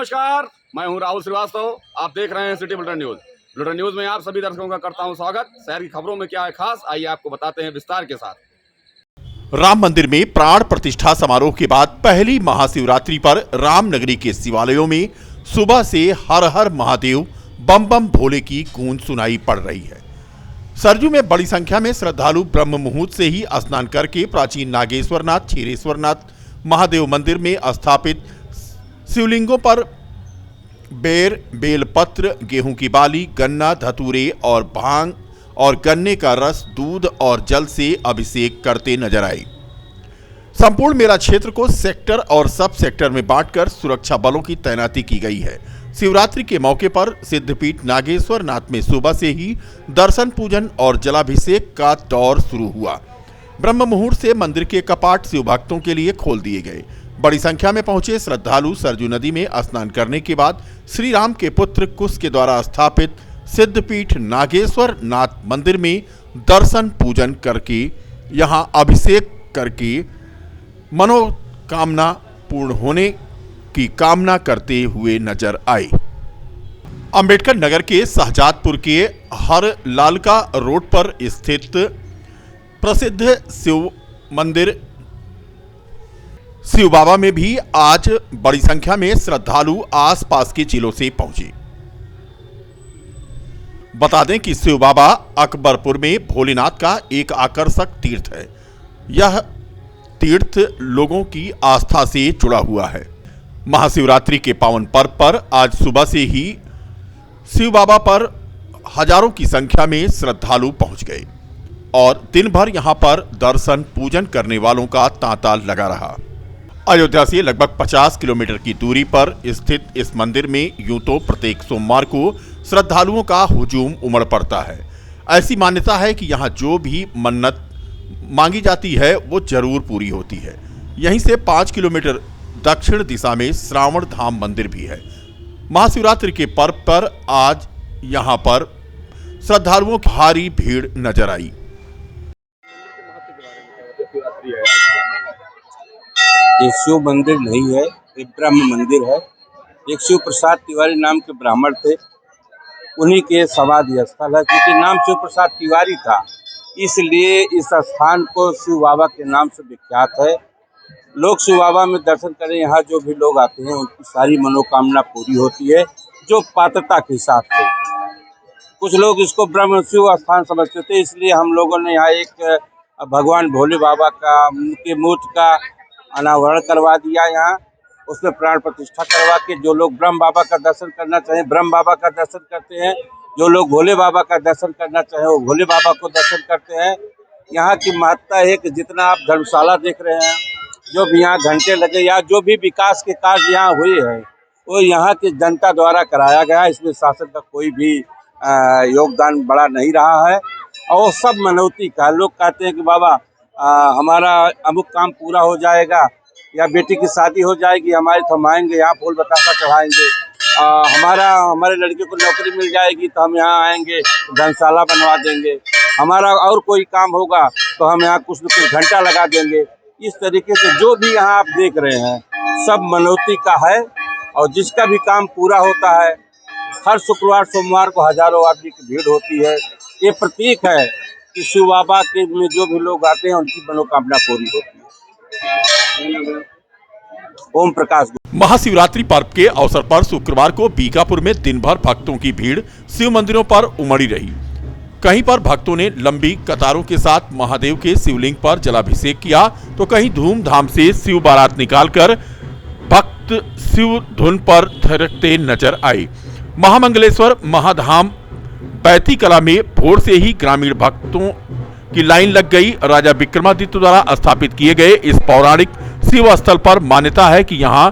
नमस्कार, मैं हूं राहुल श्रीवास्तव। आप देख रहे हैं city bulletin news. Bulletin news में आप सभी दर्शकों का करता हूं स्वागत। शहर की खबरों में क्या है खास, आइए आपको बताते हैं विस्तार के साथ। राम मंदिर में प्राण प्रतिष्ठा समारोह के बाद पहली महाशिवरात्रि पर रामनगरी के शिवालयों में सुबह से हर हर महादेव बम बम भोले की गूंज सुनाई पड़ रही है। सरजू में बड़ी संख्या में श्रद्धालु ब्रह्म मुहूर्त से ही स्नान करके प्राचीन नागेश्वरनाथ, क्षीरेश्वरनाथ महादेव मंदिर में स्थापित शिवलिंगों पर बेलपत्र, गेहूं की बाली, गन्ना, धतूरे और भांग और गन्ने का रस, दूध और जल से अभिषेक करते नजर आए। संपूर्ण मेला क्षेत्र को सेक्टर और सब सेक्टर में बांटकर सुरक्षा बलों की तैनाती की गई है। शिवरात्रि के मौके पर सिद्धपीठ नागेश्वरनाथ में सुबह से ही दर्शन, पूजन और जलाभिषेक का दौर शुरू हुआ। ब्रह्म मुहूर्त से मंदिर के कपाट शिव भक्तों के लिए खोल दिए गए। बड़ी संख्या में पहुंचे श्रद्धालु सरजू नदी में स्नान करने के बाद श्री राम के पुत्र कुश के द्वारा स्थापित सिद्धपीठ नागेश्वर नाथ मंदिर में दर्शन पूजन करके यहां अभिषेक करके मनोकामना पूर्ण होने की कामना करते हुए नजर आए। अंबेडकर नगर के शहजादपुर के हर लालका रोड पर स्थित प्रसिद्ध शिव मंदिर शिव बाबा में भी आज बड़ी संख्या में श्रद्धालु आसपास के जिलों से पहुंचे। बता दें कि शिव बाबा अकबरपुर में भोलेनाथ का एक आकर्षक तीर्थ है। यह तीर्थ लोगों की आस्था से जुड़ा हुआ है। महाशिवरात्रि के पावन पर्व पर आज सुबह से ही शिव बाबा पर हजारों की संख्या में श्रद्धालु पहुंच गए और दिन भर यहां पर दर्शन पूजन करने वालों का तांता लगा रहा। अयोध्या से लगभग 50 किलोमीटर की दूरी पर स्थित इस मंदिर में यूं तो प्रत्येक सोमवार को श्रद्धालुओं का हुजूम उमड़ पड़ता है। ऐसी मान्यता है कि यहाँ जो भी मन्नत मांगी जाती है वो जरूर पूरी होती है। यहीं से 5 किलोमीटर दक्षिण दिशा में श्रावण धाम मंदिर भी है। महाशिवरात्रि के पर्व पर आज यहाँ पर श्रद्धालुओं की भारी भीड़ नजर आई। ये शिव मंदिर नहीं है, एक ब्रह्म मंदिर है। एक शिव प्रसाद तिवारी नाम के ब्राह्मण थे, उन्हीं के समाधि स्थल है। क्योंकि नाम शिव प्रसाद तिवारी था, इसलिए इस स्थान को शिव बाबा के नाम से विख्यात है। लोग शिव बाबा में दर्शन करें, यहाँ जो भी लोग आते हैं उनकी सारी मनोकामना पूरी होती है, जो पात्रता के हिसाब से। कुछ लोग इसको ब्रह्म शिव स्थान समझते थे, इसलिए हम लोगों ने यहाँ एक भगवान भोले बाबा का उनके मूर्ति का अनावरण करवा दिया। यहाँ उसमें प्राण प्रतिष्ठा करवा के जो लोग ब्रह्म बाबा का दर्शन करना चाहें ब्रह्म बाबा का दर्शन करते हैं, जो लोग भोले बाबा का दर्शन करना चाहें वो भोले बाबा को दर्शन करते हैं। यहाँ की महत्ता है कि जितना आप धर्मशाला देख रहे हैं, जो भी यहाँ घंटे लगे या जो भी विकास के कार्य यहाँ हुए हैं वो यहाँ की जनता द्वारा कराया गया। इसमें शासन का कोई भी योगदान बड़ा नहीं रहा है और सब मनौती का। लोग कहते हैं कि बाबा हमारा अमुक काम पूरा हो जाएगा या बेटी की शादी हो जाएगी, हमारे तो हम आएंगे, यहाँ फूल बतासा चढ़ाएंगे। हमारे लड़के को नौकरी मिल जाएगी तो हम यहाँ आएंगे, धर्मशाला बनवा देंगे। हमारा और कोई काम होगा तो हम यहाँ कुछ न कुछ घंटा लगा देंगे। इस तरीके से जो भी यहाँ आप देख रहे हैं सब मनौती का है और जिसका भी काम पूरा होता है। हर शुक्रवार सोमवार को हजारों आदमी की भीड़ होती है। ये प्रतीक है कि शिव बाबा के में जो भी लोग आते हैं उनकी मनोकामना पूरी होती है। ओम प्रकाश। महाशिवरात्रि पर्व के अवसर पर शुक्रवार को बीकापुर में दिन भर भक्तों की भीड़ शिव मंदिरों पर उमड़ी रही। कहीं पर भक्तों ने लंबी कतारों के साथ महादेव के शिवलिंग पर जलाभिषेक किया तो कहीं धूमधाम से शिव बारात निकालकर भक्त शिव धुन पर थिरकते नजर आए। महामंगलेश्वर महाधाम बैती कला में भोर से ही ग्रामीण भक्तों की लाइन लग गई। राजा विक्रमादित्य द्वारा स्थापित किए गए इस पौराणिक शिव स्थल पर मान्यता है कि यहाँ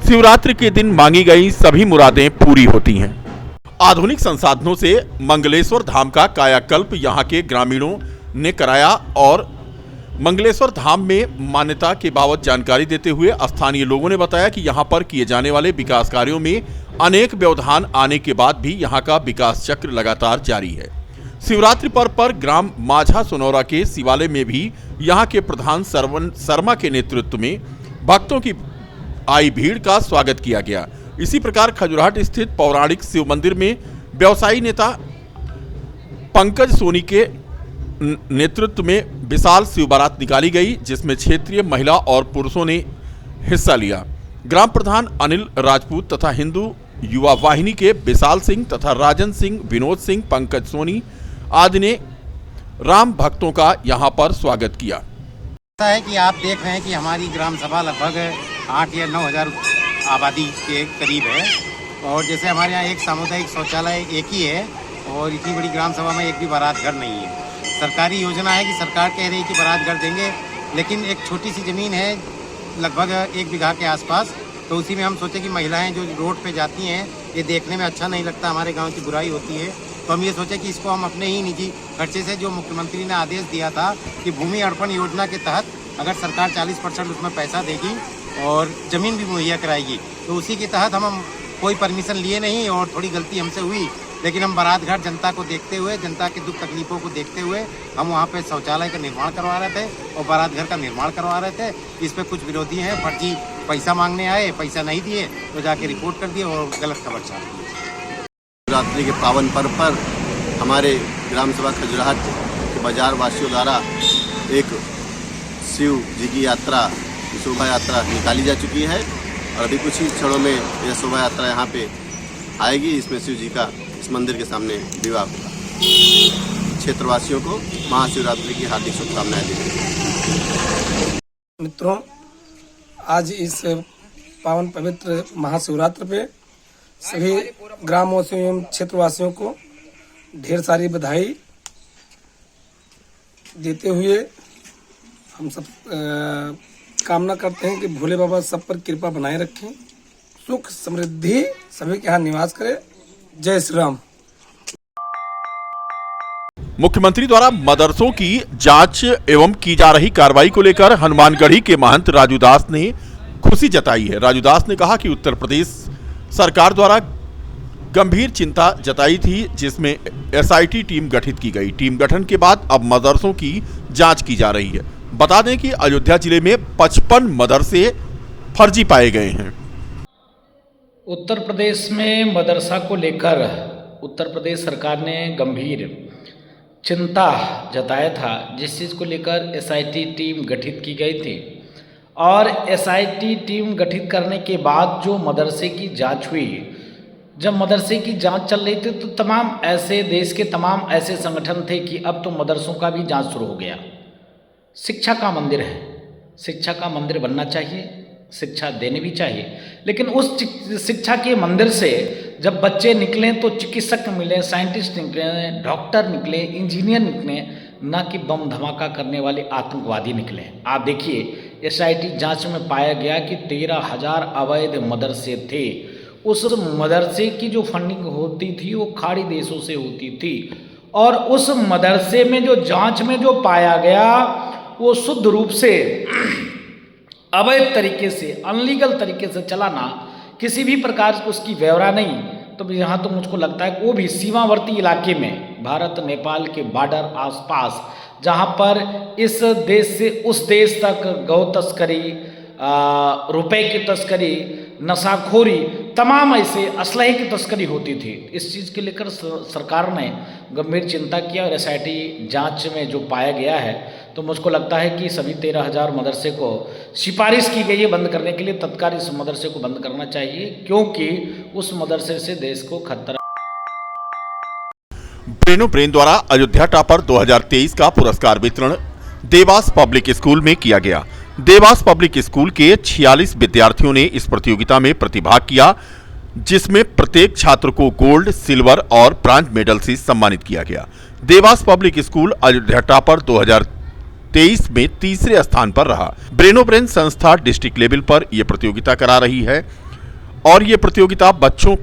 शिवरात्रि के दिन मांगी गई सभी मुरादें पूरी होती हैं। आधुनिक संसाधनों से मंगलेश्वर धाम का कायाकल्प यहाँ के ग्रामीणों ने कराया और मंगलेश्वर धाम में मान्यता के बाबत जानकारी देते हुए स्थानीय लोगों ने बताया कि यहाँ पर किए जाने वाले विकास कार्यों में अनेक व्यवधान आने के बाद भी यहाँ का विकास चक्र लगातार जारी है। शिवरात्रि पर्व पर ग्राम माझा सोनौरा के शिवालय में भी यहाँ के प्रधान सरवन शर्मा के नेतृत्व में भक्तों की आई भीड़ का स्वागत किया गया। इसी प्रकार खजुराहोट स्थित पौराणिक शिव मंदिर में व्यवसायी नेता पंकज सोनी के नेतृत्व में विशाल शिव बारात निकाली गई, जिसमें क्षेत्रीय महिला और पुरुषों ने हिस्सा लिया। ग्राम प्रधान अनिल राजपूत तथा हिंदू युवा वाहिनी के विशाल सिंह तथा राजन सिंह, विनोद सिंह, पंकज सोनी आदि ने राम भक्तों का यहां पर स्वागत किया। ऐसा है कि आप देख रहे हैं कि हमारी ग्राम सभा लगभग 8 या 9 हज़ार आबादी के करीब है, और जैसे हमारे यहाँ एक सामुदायिक शौचालय एक ही है और इतनी बड़ी ग्राम सभा में एक भी बारात घर नहीं है। सरकारी योजना है कि सरकार कह रही है कि बारात घर देंगे, लेकिन एक छोटी सी ज़मीन है लगभग 1 बीघा के आसपास, तो उसी में हम सोचे कि महिलाएं जो रोड पे जाती हैं ये देखने में अच्छा नहीं लगता, हमारे गांव की बुराई होती है, तो हम ये सोचे कि इसको हम अपने ही निजी खर्चे से, जो मुख्यमंत्री ने आदेश दिया था कि भूमि अर्पण योजना के तहत अगर सरकार 40% उसमें पैसा देगी और ज़मीन भी मुहैया कराएगी, तो उसी के तहत हम कोई परमिशन लिए नहीं, और थोड़ी गलती हमसे हुई, लेकिन हम बारात घाट जनता को देखते हुए, जनता के दुख तकलीफों को देखते हुए हम वहाँ पे शौचालय का निर्माण करवा रहे थे और बारात घर का निर्माण करवा रहे थे। इस पे कुछ विरोधी हैं, फर्जी पैसा मांगने आए, पैसा नहीं दिए तो जाके रिपोर्ट कर दिए और गलत खबर छाप दी। शिवरात्रि के पावन पर्व पर हमारे ग्राम सभा खजुराहोट के बाजार वासियों द्वारा एक शिव जी की यात्रा, शोभा यात्रा निकाली जा चुकी है और अभी कुछ ही क्षणों में यह शोभा यात्रा यहाँ पे आएगी। इसमें शिव जी का इस मंदिर के सामने विवाह होगा। क्षेत्रवासियों को महाशिवरात्रि की हार्दिक शुभकामनाएं देते। मित्रों, आज इस पावन पवित्र महाशिवरात्रि पे सभी ग्रामवासियों एवं क्षेत्रवासियों को ढेर सारी बधाई देते हुए हम सब कामना करते हैं कि भोले बाबा सब पर कृपा बनाए रखें, सुख समृद्धि सभी के यहाँ निवास करे। जय श्री राम। मुख्यमंत्री द्वारा मदरसों की जांच एवं की जा रही कार्रवाई को लेकर हनुमानगढ़ी के महंत राजू दास ने खुशी जताई है। राजू दास ने कहा कि उत्तर प्रदेश सरकार द्वारा गंभीर चिंता जताई थी, जिसमें एसआईटी टीम गठित की गई। टीम गठन के बाद अब मदरसों की जांच की जा रही है। बता दें कि अयोध्या जिले में 55 मदरसे फर्जी पाए गए हैं। उत्तर प्रदेश में मदरसा को लेकर उत्तर प्रदेश सरकार ने गंभीर चिंता जताया था, जिस चीज़ को लेकर एसआईटी टीम गठित की गई थी। और एसआईटी टीम गठित करने के बाद जो मदरसे की जांच हुई, जब मदरसे की जांच चल रही थी तो तमाम ऐसे देश के तमाम ऐसे संगठन थे कि अब तो मदरसों का भी जांच शुरू हो गया। शिक्षा का मंदिर है, शिक्षा का मंदिर बनना चाहिए, शिक्षा देने भी चाहिए, लेकिन उस शिक्षा के मंदिर से जब बच्चे निकलें तो चिकित्सक मिले, साइंटिस्ट निकले, डॉक्टर निकले, इंजीनियर निकले, ना कि बम धमाका करने वाले आतंकवादी निकले। आप देखिए, एसआईटी जांच में पाया गया कि 13,000 अवैध मदरसे थे। उस मदरसे की जो फंडिंग होती थी वो खाड़ी देशों से होती थी, और उस मदरसे में जो जांच में जो पाया गया वो शुद्ध रूप से अवैध तरीके से, अनलीगल तरीके से चलाना, किसी भी प्रकार से उसकी व्यवहार नहीं। तो यहाँ तो मुझको लगता है वो भी सीमावर्ती इलाके में, भारत नेपाल के बॉर्डर आसपास, जहाँ पर इस देश से उस देश तक गौ तस्करी, रुपए की तस्करी, नशाखोरी, तमाम ऐसे असलहे की तस्करी होती थी। इस चीज़ के लेकर सरकार ने गंभीर चिंता किया और एसआईटी जांच में जो पाया गया है, तो मुझको लगता है कि सभी 13,000 मदरसे को सिफारिश की गई है बंद करने के लिए। तत्काल इस मदरसे को बंद करना चाहिए, क्योंकि उस मदरसे से देश को खतरा। ब्रेनो ब्रेन द्वारा अयोध्या टॉपर 2023 का पुरस्कार वितरण देवास पब्लिक स्कूल में किया गया। देवास पब्लिक स्कूल के 46 विद्यार्थियों ने इस प्रतियोगिता में प्रतिभाग किया, जिसमें प्रत्येक छात्र को गोल्ड, सिल्वर और ब्रॉन्ज मेडल से सम्मानित किया गया। Dewas public school Ayodhya topper 2023 में तीसरे स्थान पर रहा। ब्रेनो ब्रेन संस्था डिस्ट्रिक्ट लेवल पर यह प्रतियोगिता करा रही है और यह प्रतियोगिता बच्चों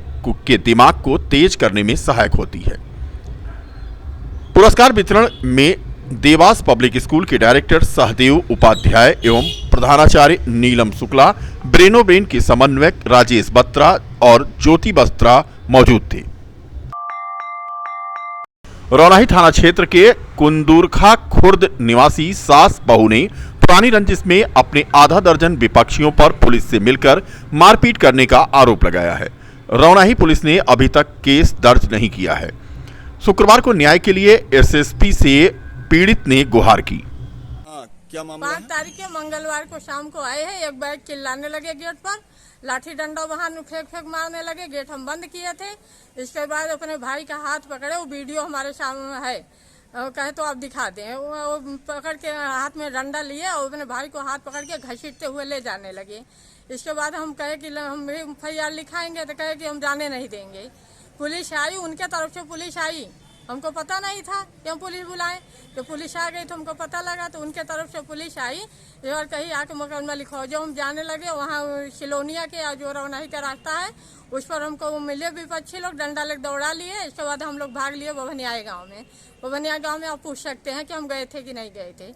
के दिमाग को तेज करने में सहायक होती है। पुरस्कार वितरण में देवास पब्लिक स्कूल के डायरेक्टर सहदेव उपाध्याय एवं प्रधानाचार्य नीलम शुक्ला, ब्रेनो ब्रेन के समन्वयक राजेश बत्रा और ज्योति बत्रा मौजूद थे। रौनाही थाना क्षेत्र के कुंदूरखा खुर्द निवासी सास बहू ने पुरानी रंजिश में अपने आधा दर्जन विपक्षियों पर पुलिस से मिलकर मारपीट करने का आरोप लगाया है। रौनाही पुलिस ने अभी तक केस दर्ज नहीं किया है। शुक्रवार को न्याय के लिए एसएसपी से पीड़ित ने गुहार की। क्या मामला 5 तारीख के मंगलवार को शाम को आए हैं। एक बैग चिल्लाने लगे गेट पर, लाठी डंडा वहां फेंक मारने लगे। गेट हम बंद किए थे। इसके बाद अपने भाई का हाथ पकड़े, वो वीडियो हमारे सामने है, कहे तो आप दिखा दें। वो पकड़ के हाथ में डंडा लिए और अपने भाई को हाथ पकड़ के घसीटते हुए ले जाने लगे। इसके बाद हम कहे कि हम FIR लिखाएंगे, तो कहे कि हम जाने नहीं देंगे। पुलिस आई, उनके तरफ से पुलिस आई, हमको पता नहीं था कि हम पुलिस बुलाएं, तो पुलिस आ गई तो हमको पता लगा, तो उनके तरफ से पुलिस आई और कहीं आके मुकदमा लिखवाओ। जो हम जाने लगे वहाँ सिलोनिया के जो रौनाही का रास्ता है उस पर हमको मिले विपक्षी लोग, डंडा लेकर दौड़ा लिए। इसके बाद हम लोग भाग लिए बभनिया गाँव में। बभनिया गाँव में आप पूछ सकते हैं कि हम गए थे कि नहीं गए थे।